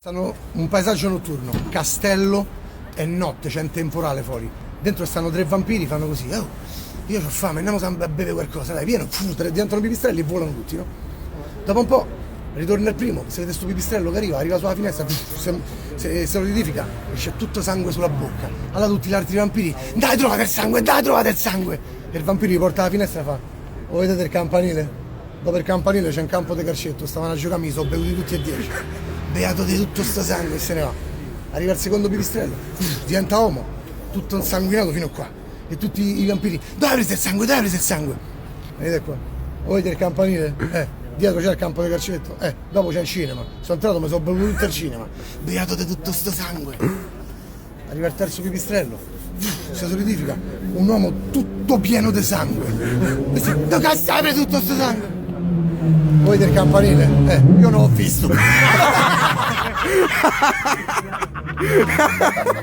Stanno un paesaggio notturno, castello e notte, c'è un temporale fuori. Dentro stanno tre vampiri, fanno così. Oh, io ho fame, andiamo a bere qualcosa, dai, pieno, diventano pipistrelli e volano tutti, no? Dopo un po' ritorna il primo, se vede sto pipistrello che arriva sulla finestra, se lo identifica, e c'è tutto sangue sulla bocca. Allora tutti gli altri vampiri, dai trovate il sangue, dai trovate il sangue! E il vampiro gli porta alla finestra e fa, oh, vedete il campanile? Dopo il campanile c'è un campo di calcetto, stavano a giocare, mi sono bevuti tutti e 10. Beato di tutto sto sangue e se ne va. Arriva il secondo pipistrello, diventa uomo, tutto insanguinato fino a qua. E tutti i vampiri, dove prese il sangue, dove prese il sangue? Vedete qua, vedete il campanile? Dietro c'è il campo di calcetto, dopo c'è il cinema. Sono entrato, mi sono bevuto tutto il cinema. Beato di tutto sto sangue. Arriva il terzo pipistrello, si solidifica, un uomo tutto pieno di sangue. Dove cazzo apre tutto sto sangue? Vuoi del campanile? Io non l'ho visto.